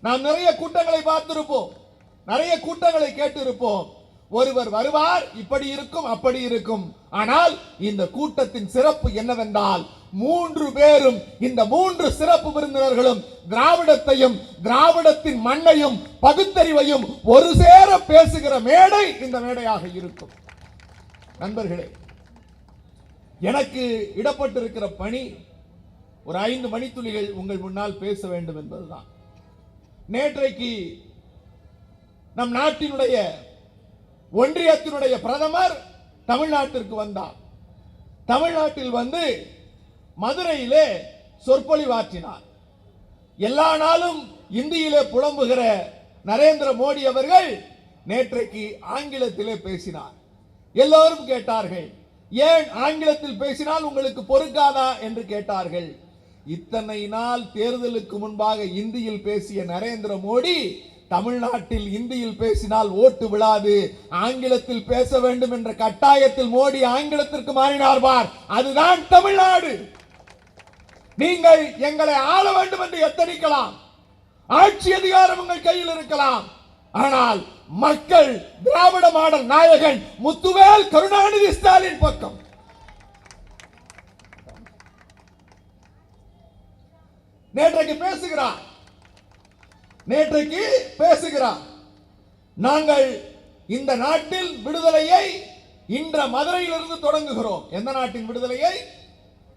நாம் நிறைய கூட்டங்களை பார்த்திருப்போம், நிறைய கூட்டங்களை கேட்டிருப்போம். ஒருவர் வருவார், இப்படி இருக்கும் அப்படி இருக்கும். ஆனால் இந்த கூட்டத்தின் சிறப்பு என்னவென்றால், 3 பேரும், இந்த 3 சிறப்பு விருந்தினர்களும் திராவிடத்தையும் திராவிடத்தின் மண்ணையும் பகுத்தறிவையும் ஒரு சேர பேசுகிற மேடை இந்த மேடையாக இருக்கும். நண்பர்களே, எனக்கு இடப்பட்டிருக்கிற பணி ஒரு 5 மணித்துளிகள் உங்கள் முன்னால் பேச வேண்டும் என்பதுதான். நேற்றைக்கு நம் நாட்டினுடைய ஒன்றியத்தினுடைய பிரதமர் தமிழ்நாட்டிற்கு வந்தார். தமிழ்நாட்டில் வந்து மதுரையிலே சொற்பொழிவாற்றினார். எல்லா நாளும் இந்தியிலே புலம்புகிற நரேந்திர மோடி அவர்கள் நேற்றைக்கு ஆங்கிலத்திலே பேசினார். எல்லோரும் கேட்டார்கள், ஏன் ஆங்கிலத்தில் பேசினால் உங்களுக்கு பொறுக்காதா என்று கேட்டார்கள். இத்தனை நாள் தேர்தலுக்கு முன்பாக இந்தியில் பேசிய நரேந்திர மோடி தமிழ்நாட்டில் இந்தியில் பேசினால் ஓட்டு விழாது, ஆங்கிலத்தில் பேச வேண்டும் என்ற கட்டாயத்தில் மோடி ஆங்கிலத்திற்கு மாறினார். பார், அதுதான் தமிழ்நாடு. நீங்கள் எங்களை ஆள வேண்டும் என்று எத்தனிக்கலாம், ஆட்சி அதிகாரம் உங்கள் கையில் இருக்கலாம், ஆனால் மக்கள் திராவிட மாடல் நாயகன் முத்துவேல் கருணாநிதி ஸ்டாலின் பக்கம். நேற்றைக்கு பேசுகிறார். நாங்கள் இந்த நாட்டில் விடுதலையை இன்ற மதுரையிலிருந்து தொடங்குகிறோம். எந்த நாட்டின் விடுதலையை?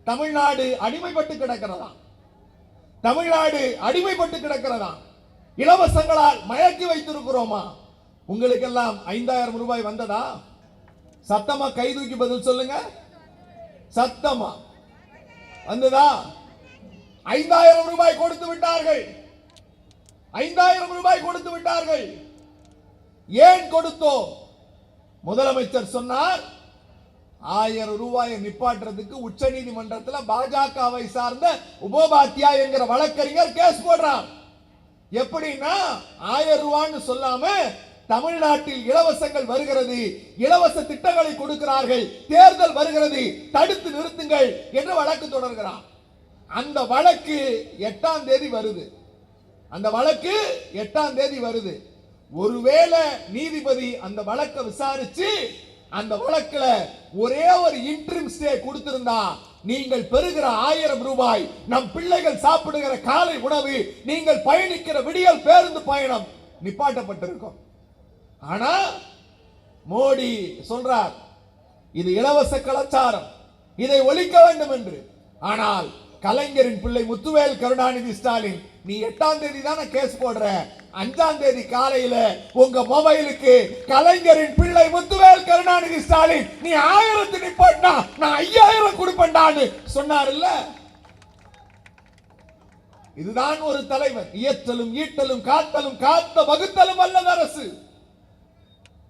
தமிழ்நாடு அடிமைப்பட்டு கிடக்கிறதா, தமிழ்நாடு அடிமைப்பட்டு கிடக்கிறதா, இலவசங்களால் மயக்கி வைத்திருக்கிறோமா? உங்களுக்கெல்லாம் 5000 ரூபாய் வந்ததா? சத்தமா கை தூக்கி பதில் சொல்லுங்க. சத்தமா வந்ததா? 5000 ரூபாய் கொடுத்து விட்டார்கள். 5000 ரூபாய் கொடுத்து விட்டார்கள். ஏன் கொடுத்தோம்? முதலமைச்சர் சொன்னார், 1000 ரூபாயை நிப்பாட்டுறதுக்கு உச்ச நீதிமன்றத்தில் பாஜகவை சார்ந்த உபோபாத்யா என்கிற வழக்கறிஞர் கேஸ் போடுறார். எப்படின்னா 1000 ரூபான்னு சொல்லாம தமிழ்நாட்டில் இலவசங்கள் வருகிறது, இலவச திட்டங்களை கொடுக்கிறார்கள், தேர்தல் வருகிறது, தடுத்து நிறுத்துங்கள் என்று வழக்கு தொடர்கிறார். அந்த வழக்கு 8ஆம் தேதி வருது. அந்த வழக்கு 8ஆம் தேதி வருது. ஒருவேளை நீதிபதி அந்த வழக்கை விசாரிச்சு அந்த வழக்குல ஒரே ஒரு இன்டரிம் ஸ்டே கொடுத்திருந்தா, நீங்கள் பெறுகிற 1000 ரூபாய், நம் பிள்ளைகள் சாப்பிடுகிற காலை உணவு, நீங்கள் பயணிக்கிற விடியல் பேருந்து பயணம் நிப்பாட்டப்பட்டிருக்கும். ஆனா மோடி சொல்றார், இது இலவச கலாச்சாரம், இதை ஒழிக்க வேண்டும் என்று. ஆனால் கலைஞரின் பிள்ளை முத்துவேல் கருணாநிதி ஸ்டாலின், நீ 8ஆம் தேதி தானே கேஸ் போடுற, 5ஆம் தேதி காலையில உங்க மொபைலுக்கு கலைஞரின் பிள்ளை முத்துவேல் கருணாநிதி ஸ்டாலின், நீ 1000 நிப்பாட்டினா நான் 5000 கொடுப்பேன்டான்னு சொன்னார் இல்ல? இதுதான் ஒரு தலைவர். இயற்றலும் ஈட்டலும் காத்தலும் காத்த வகுத்தலும் அல்லது அரசு.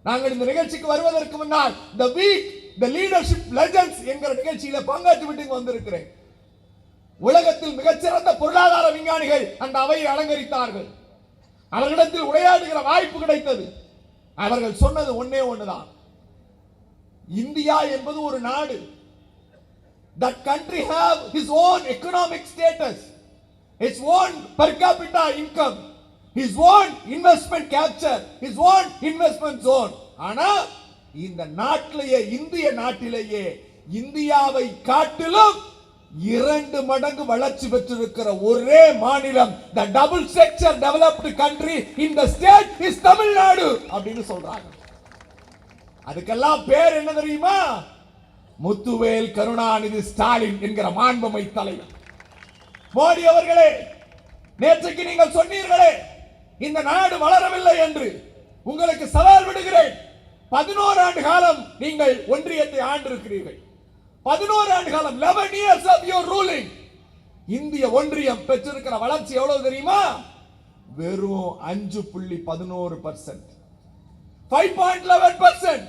நாங்கள் இந்த நிகழ்ச்சிக்கு வருவதற்கு முன்னால் the week the leadership legends என்கிற நிகழ்ச்சியில பங்காற்றி விட்டு வந்திருக்கிறேன். உலகத்தில் மிகச்சிறந்த பொருளாதார விஞ்ஞானிகள் அந்த அவையை அலங்கரித்தார்கள். அவர்களிடத்தில் உரையாடுகிற வாய்ப்பு கிடைத்தது. அவர்கள் சொன்னது ஒன்னே ஒண்ணுதான், இந்தியா என்பது ஒரு நாடு. That country have his own economic status, his own per capita income, his own investment capture, his own investment zone. ஆனா இந்த நாட்டிலேயே, இந்திய நாட்டிலேயே இந்தியாவை காட்டிலும் 2 மடங்கு வளர்ச்சி பெற்றிருக்கிற ஒரே மாநிலம், the double sector developed country in the state is Tamil Nadu அப்படின்னு சொல்றாங்க. அதுக்கெல்லாம் பேர் என்ன தெரியுமா? முத்துவேல் கருணாநிதி ஸ்டாலின் என்கிற மாண்புமை தலைவர். மோடி அவர்களே, நேற்றைக்கு நீங்கள் சொன்னீர்களே இந்த நாடு வளரவில்லை என்று. உங்களுக்கு சவால் விடுகிறேன். 11 ஆண்டு காலம் நீங்கள் ஒன்றியத்தை ஆண்டிருக்கிறீர்கள். 11 ஆண்டு காலம், 11 years of your ruling. இந்திய ஒன்றியம் பெற்றிருக்கிற வளர்ச்சி எவ்வளவு தெரியுமா? வெறும் 5.11%, 5.11%.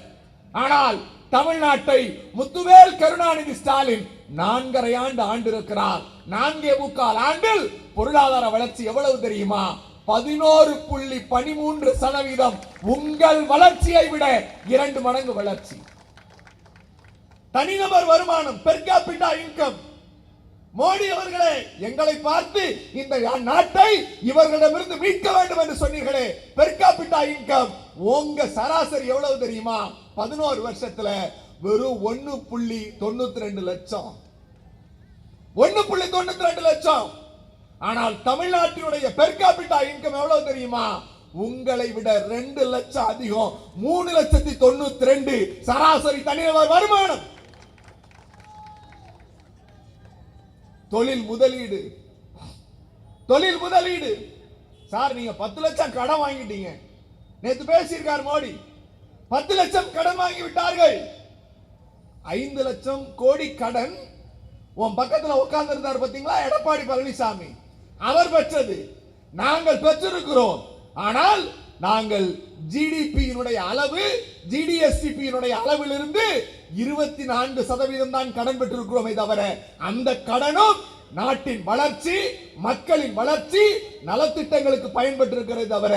ஆனால் தமிழ்நாட்டை முத்துவேல் கருணாநிதி ஸ்டாலின் 4.5 ஆண்டு ஆண்டிருக்கிறார். 4.25 ஆண்டில் பொருளாதார வளர்ச்சி எவ்வளவு தெரியுமா? 11.13%. உங்கள் வளர்ச்சியை விட 2 மடங்கு வளர்ச்சி. தனிநபர் வருமானம், பெர் கேபிட்டா இன்கம் மோடி அவர்களே, எங்களை பார்த்து இந்த நாட்டை இவர்களிடமிருந்து மீட்க வேண்டும் என்று சொன்னீர்களே. பெர் கேபிட்டா இன்கம் உங்க சராசரி எவ்வளவு தெரியுமா? 11 வருஷத்துல வெறும் 1.92 லட்சம். 1.92 லட்சம். ஆனால் தமிழ்நாட்டினுடைய பெர் கேபிட்டா இன்கம் எவ்வளவு தெரியுமா? உங்களை விட 2 லட்சம் அதிகம். 3,92,000 சராசரி தனிநபர் வருமானம். தொழில் முதலீடு சார், நீங்க 10 லட்சம் கடன் வாங்கிட்டீங்க. நேத்து பேசியிருக்கார் மோடி, 10 லட்சம் கடன் வாங்கி விட்டார்கள். 5 லட்சம் கோடி கடன் உன் பக்கத்துல உட்கார்ந்து இருந்தார் பாத்தீங்களா, எடப்பாடி பழனிசாமி. அவர் பெற்றது, நாங்கள் பெற்றிருக்கிறோம். ஆனால் நாங்கள் ஜிடிபியினுடைய அளவு, ஜிடிஎஸ்டிபியினுடைய அளவிலிருந்து 24% தான் கடன் பெற்றிருக்கிறோமே தவிர, அந்த கடனும் நாட்டின் வளர்ச்சி, மக்களின் வளர்ச்சி, நலத்திட்டங்களுக்கு பயன்பட்டிருக்கிறது தவிர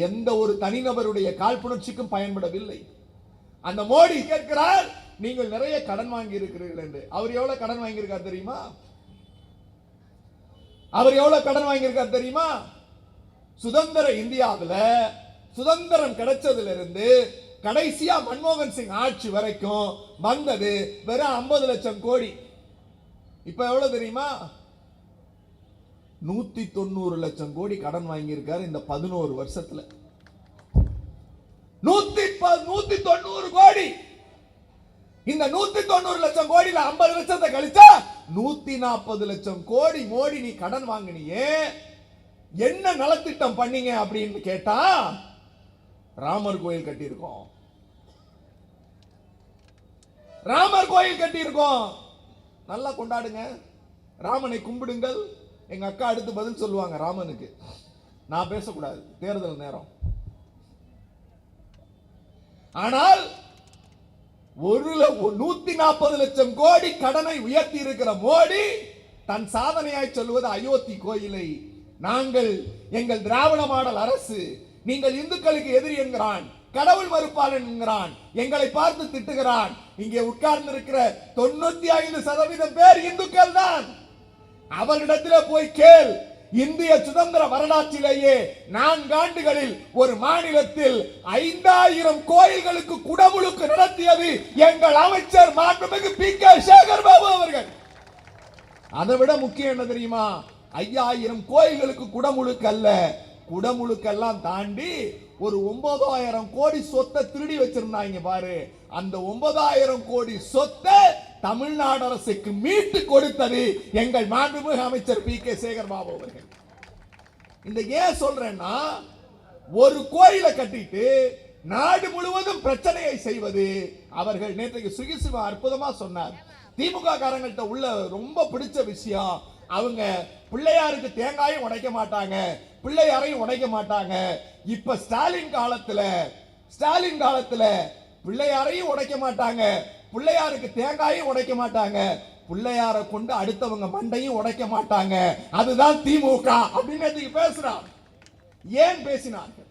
எந்த ஒரு தனிநபருடைய காழ்ப்புணர்ச்சிக்கும் பயன்படவில்லை. அந்த மோடி கேட்கிறார், நீங்கள் நிறைய கடன் வாங்கி இருக்கிறீர்கள் என்று. அவர் எவ்வளவு கடன் வாங்கியிருக்கார் தெரியுமா? சுதந்திர இந்தியாவில் சுதந்திரம் கிடைச்சதிலிருந்து கடைசியா மன்மோகன் சிங் ஆட்சி வரைக்கும் வந்தது வெறும் 50 லட்சம் கோடி. இப்ப எவ்வளவு தெரியுமா? 190 லட்சம் கோடி கடன் வாங்கியிருக்காரு இந்த 11 வருஷத்துல. 190 கோடி. இந்த 190 லட்சம் கோடியில 50 லட்சத்தை கழிச்சா 140 லட்சம் கோடி மோடி நீ கடன் வாங்கினியே, என்ன நலத்திட்டம் பண்ணீங்க அப்படின்னு கேட்டா, ராமர் கோயில் கட்டியிருக்கோம். நல்லா கொண்டாடுங்க, ராமனை கும்பிடுங்கள். எங்க அக்கா அடுத்து பதில் சொல்லுவாங்க ராமனுக்கு. நான் பேசக்கூடாது, தேர்தல் நேரம். ஆனால் 140 லட்சம் கோடி கடனை உயர்த்தி இருக்கிற மோடி தன் சாதனையாய் சொல்வது அயோத்தி கோயிலை நாங்கள் எங்கள் திராவிட மாடல் அரசு, நீங்கள் இந்துக்களுக்கு எதிரி என்கிறான், கடவுள் மறுப்பாளன் என்கிறான், எங்களை பார்த்து திட்டுகிறான். இங்கே உட்கார்ந்து இருக்கிற 95% பேர் இந்துக்கள் தான். அவரிடத்தில் போய் கேள், இந்திய சுதந்திர வரலாற்றிலேயே 4 ஆண்டுகளில் ஒரு மாநிலத்தில் 5000 கோயில்களுக்கு குடமுழுக்கு நடத்தியது எங்கள் அமைச்சர் மாண்புமிகு பி.கே. சேகர் பாபு அவர்கள். அதை விட முக்கியம் என்ன தெரியுமா? 5000 கோயில்களுக்கு குடமுழுக்கு அல்ல, குடமுழுக்கெல்லாம் தாண்டி ஒரு 9000 கோடி சொத்தை திருடி வச்சிருந்தாங்க பாரு. அந்த 9000 கோடி சொத்தை தமிழ்நாடு அரசுக்கு மீட்டு கொடுத்தது எங்கள் மாண்புமிகு அமைச்சர் பி.கே. சேகர் பாபு அவர்கள். இந்த ஏன் சொல்றேன்னா, ஒரு கோயிலை கட்டிட்டு நாடு முழுவதும் பிரச்சனையை செய்வது அவர்கள். நேற்றைக்கு சுகிசிவா அற்புதமா சொன்னார். திமுக காரங்கள்ட்ட உள்ள ரொம்ப பிடிச்ச விஷயம், அவங்க பிள்ளையாருக்கு தேங்காயும் உடைக்க மாட்டாங்க, பிள்ளையாரையும் உடைக்க மாட்டாங்க. இப்ப ஸ்டாலின் காலத்துல பிள்ளையாரையும் உடைக்க மாட்டாங்க, பிள்ளையாருக்கு தேங்காயும் உடைக்க மாட்டாங்க, பிள்ளையாரை கொண்டு அடுத்தவங்க மண்டையும் உடைக்க மாட்டாங்க. அதுதான் திமுக அப்படின்னு பேசுறார். ஏன் பேசினார்கள்?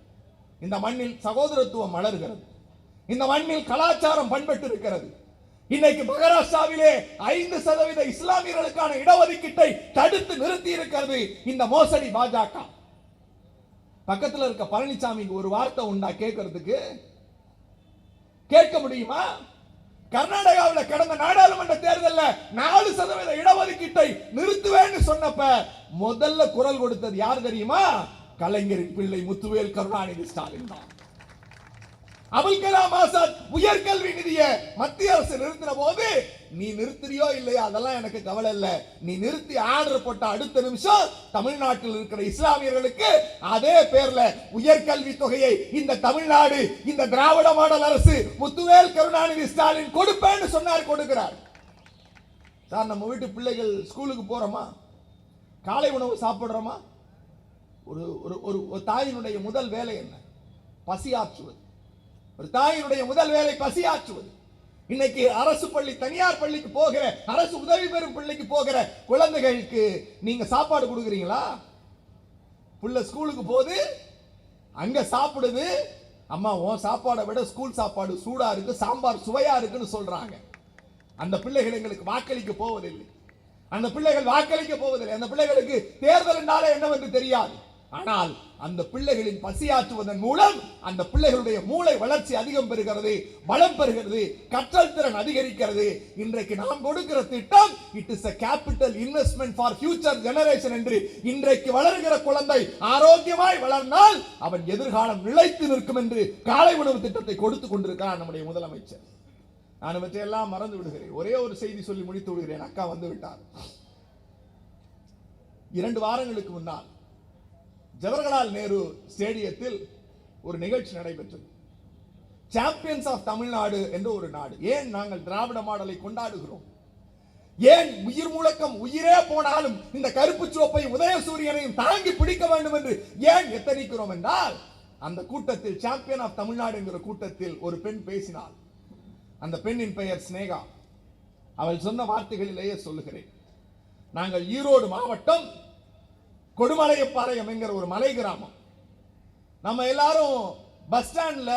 இந்த மண்ணில் சகோதரத்துவம் மலர்கிறது, இந்த மண்ணில் கலாச்சாரம் பண்பட்டு இருக்கிறது. இன்னைக்கு மகாராஷ்டிராவிலே 5% இஸ்லாமியர்களுக்கான இடஒதுக்கீட்டை தடுத்து நிறுத்தி இருக்கிறது இந்த மோசடி பாஜக. பக்கத்தில் இருக்க பழனிசாமிக்கு ஒரு வார்த்தை உண்டா கேட்கறதுக்கு? கேட்க முடியுமா? கர்நாடகாவில் கடந்த நாடாளுமன்ற தேர்தலில் 4% இடஒதுக்கீட்டை நிறுத்துவேன்னு சொன்னப்ப முதல்ல குரல் கொடுத்தது யார் தெரியுமா? கலைஞரின் பிள்ளை முத்துவேல் கருணாநிதி ஸ்டாலின் தான். அபுல் கலாம் ஆசாத் உயர்கல்வி நிதியை மத்திய அரசு நிறுத்தின போது, நீ நிறுத்துறியோ இல்லையா அதெல்லாம் எனக்கு கவலை இல்ல, நீ நிறுத்தி ஆர்டர் போட்ட அடுத்த நிமிஷம் தமிழ்நாட்டில் இருக்கிற இஸ்லாமியர்களுக்கு அதே பேர்ல உயர்கல்வி தொகையை இந்த தமிழ்நாடு, இந்த திராவிட மாடல் அரசு முத்துவேல் கருணாநிதி ஸ்டாலின் கொடுப்பேன்னு சொன்னார், கொடுக்கிறார். சார், நம்ம வீட்டு பிள்ளைகள் ஸ்கூலுக்கு போறோமா, காலை உணவு சாப்பிடுறோமா? ஒரு தாயினுடைய முதல் வேலை என்ன? பசியாற்றுவது. ஒரு தாயினுடைய முதல் வேலை பசியாற்றுவது. இன்னைக்கு அரசு பள்ளி, தனியார் பள்ளிக்கு போகிற, அரசு உதவி பெறும் பள்ளிக்கு போகிற குழந்தைகளுக்கு நீங்க சாப்பாடு கொடுக்குறீங்களா? புள்ள ஸ்கூலுக்கு போகுது, அங்க சாப்பிடுது, அம்மா உன் சாப்பாடை விட ஸ்கூல் சாப்பாடு சூடா இருக்கு, சாம்பார் சுவையா இருக்குன்னு சொல்றாங்க. அந்த பிள்ளைகள் எங்களுக்கு வாக்களிக்க போவதில்லை. அந்த பிள்ளைகள் வாக்களிக்க போவதில்லை. அந்த பிள்ளைகளுக்கு தேர்தல் என்றாலே என்னவென்று தெரியாது. ஆனால் அந்த பிள்ளைகளின் பசியாற்றுவதன் மூலம் அந்த பிள்ளைகளுடைய மூளை வளர்ச்சி அதிகம் பெறுகிறது, பலம் பெறுகிறது, கற்றல் திறன் அதிகரிக்கிறது. இன்றைக்கு நாம் கொடுக்கிற திட்டம் it is a capital investment for future generation என்று இன்றைக்கு வளர்கிற குழந்தை ஆரோக்கியமாய் வளர்ந்தால் அவன் எதிர்காலம் நிலைத்து நிற்கும் என்று காலை உணவு திட்டத்தை கொடுத்து கொண்டிருக்கிறார் நம்முடைய முதலமைச்சர். நான் இவற்றையெல்லாம் மறந்து விடுகிறேன். ஒரே ஒரு செய்தி சொல்லி முடித்து விடுகிறேன். அக்கா வந்து விட்டார். 2 வாரங்களுக்கு முன்னால் ஜவஹர்லால் நேரு ஸ்டேடியத்தில் ஒரு நிகழ்ச்சி நடைபெற்றது. சாம்பியன்ஸ் ஆஃப் தமிழ்நாடு என்று ஒரு நாடு. ஏன் நாங்கள் திராவிட மாடலை கொண்டாடுகிறோம்? ஏன் உயிர் முழக்கம் உயிரே போனாலும் இந்த கருப்பு சிவப்பை உதயசூரியனையும் தாங்கி பிடிக்க வேண்டும் என்று ஏன் எத்தனிக்கிறோம் என்றால், அந்த கூட்டத்தில் சாம்பியன் ஆஃப் தமிழ்நாடு என்கிற கூட்டத்தில் ஒரு பெண் பேசினாள். அந்த பெண்ணின் பெயர் ஸ்னேகா. அவள் சொன்ன வார்த்தைகளிலேயே சொல்லுகிறேன். நாங்கள் ஈரோடு மாவட்டம் கொடுமலையப்பாளையம் என்கிற ஒரு மலை கிராமம். நம்ம எல்லாரும் பஸ் ஸ்டாண்ட்ல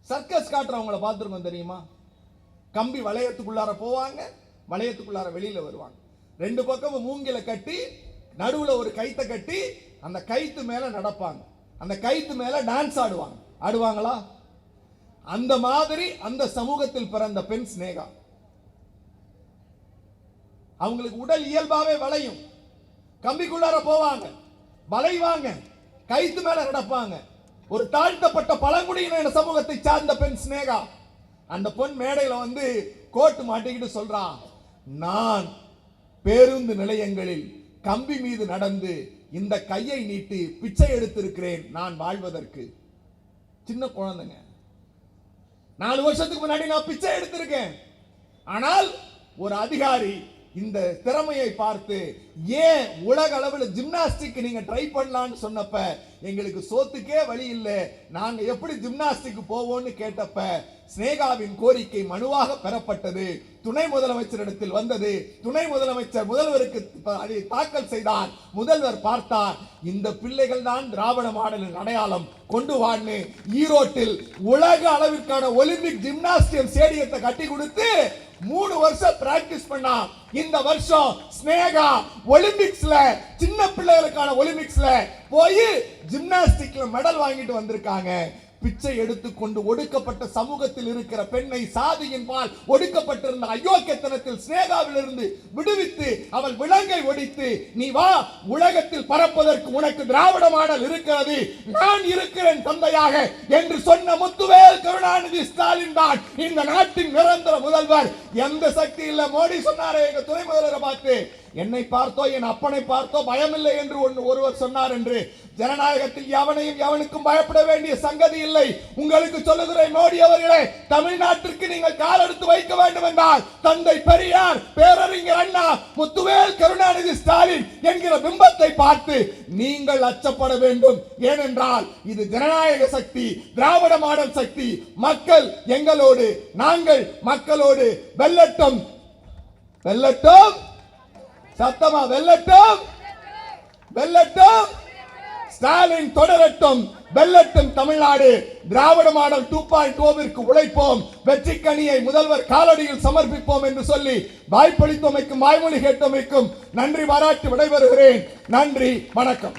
சர்க்கஸ் காட்டுறவங்களை பார்த்துருக்கோம் தெரியுமா? கம்பி வளையத்துக்குள்ளார போவாங்க, வளையத்துக்குள்ளார வெளியில வருவாங்க. 2 பக்கமும் மூங்கில கட்டி நடுவுல ஒரு கைத்தை கட்டி அந்த கைத்து மேல நடப்பாங்க. அந்த கைத்து மேல டான்ஸ் ஆடுவாங்க. ஆடுவாங்களா? அந்த மாதிரி அந்த சமூகத்தில் பிறந்த பெண் ஸ்னேகா. அவங்களுக்கு உடல் இயல்பாவே வளையும். கம்பிக்குள்ளார போவாங்க, வளைவாங்க, கைத்து மேல நடப்பாங்க. ஒரு தாழ்த்தப்பட்ட பழங்குடியின சமூகத்தை சார்ந்த பெண் ஸ்னேகா. அந்த பெண் மேடையில வந்து கோட்டு மாட்டிக்கிட்டு சொல்றான், நான் பேருந்து நிலையங்களில் கம்பி மீது நடந்து இந்த கையை நீட்டி பிச்சை எடுத்திருக்கிறேன் நான் வாழ்வதற்கு. சின்ன குழந்தைங்க. 4 வருஷத்துக்கு முன்னாடி நான் பிச்சை எடுத்திருக்கேன். ஆனால் ஒரு அதிகாரி இந்த திறமையை பார்த்து ஏன் உலக அளவில் ஜிம்னாஸ்டிக் நீங்க ட்ரை பண்ணலாம்னு சொன்னப்ப எங்களுக்கு சோத்துக்கே வழி இல்லை, நாங்க எப்படி ஜிம்னாஸ்டிக் போவோம்னு கேட்டப்ப ஸ்னேகாவின் கோரிக்கை மனுவாக பெறப்பட்டது. துணை முதலமைச்சரிடத்தில் வந்தது. துணை முதலமைச்சர் முதல்வருக்கு அதை தாக்கல் செய்தார். முதல்வர் பார்த்தார், இந்த பிள்ளைகள் தான் திராவிட மாடலின் அடையாளம், கொண்டு வான்னு ஈரோட்டில் உலக அளவிற்கான ஒலிம்பிக் ஜிம்னாஸ்டியம் ஸ்டேடியத்தை கட்டி கொடுத்து 3 வருஷம் பிராக்டிஸ் பண்ணா. இந்த வருஷம் ஸ்னேகா ஒலிம்பிக்ஸ்ல, சின்ன பிள்ளைகளுக்கான ஒலிம்பிக்ஸ்ல போய் ஜிம்னாஸ்டிக்ல மெடல் வாங்கிட்டு வந்திருக்காங்க. பிச்சை எடுத்துக்கொண்டு ஒடுக்கப்பட்ட சமூகத்தில் இருக்கிற பெண்ணை சாதியின் பால் ஒடுக்கப்பட்டிருந்த அயோக்கியத்தனத்தில் ஸ்னேகாவிலிருந்து விடுவித்து அவள் விலங்கை ஒடித்து, நீ வா உலகத்தில் பறப்பதற்கு உனக்கு திராவிட மாடல் இருக்கிறது, நான் இருக்கிறேன் தந்தையாக என்று சொன்ன முத்துவேல் கருணாநிதி ஸ்டாலின் தான் இந்த நாட்டின் நிரந்தர முதல்வர். எந்த சக்தி இல்ல. மோடி சொன்னாரே எங்க துணை முதல்வரை பார்த்து, என்னை பார்த்தோ என் அப்பனை பார்த்தோ பயமில்லை என்று ஒருவர் சொன்னார் என்று. ஜனநாயகத்தில் எவனையும் எவனுக்கும் பயப்பட வேண்டிய சங்கதி இல்லை. உங்களுக்கு சொல்லுகிறேன் மோடி அவர்களே, தமிழ்நாட்டிற்கு நீங்கள் கால் எடுத்து வைக்க வேண்டும் என்றால் தந்தை பெரியார், பேரறிஞர் அண்ணா, முத்துவேல் கருணாநிதி ஸ்டாலின் என்கிற பிம்பத்தை பார்த்து நீங்கள் அச்சப்பட வேண்டும். ஏனென்றால் இது ஜனநாயக சக்தி, திராவிட மாடல் சக்தி. மக்கள் எங்களோடு, நாங்கள் மக்களோடு. வெல்லட்டும், வெல்லட்டும், சத்தமா வெல்லட்டும், வெல்லட்டும், ஸ்டாலின் தொடரட்டும், வெல்லட்டும் தமிழ்நாடு. திராவிட மாடல் 2.0 உழைப்போம், வெற்றி கனியை முதல்வர் காலடியில் சமர்ப்பிப்போம் என்று சொல்லி வாய்ப்பளித்தமைக்கும் வாய்மொழி கேட்டமைக்கும் நன்றி பாராட்டி விடைபெறுகிறேன். நன்றி, வணக்கம்.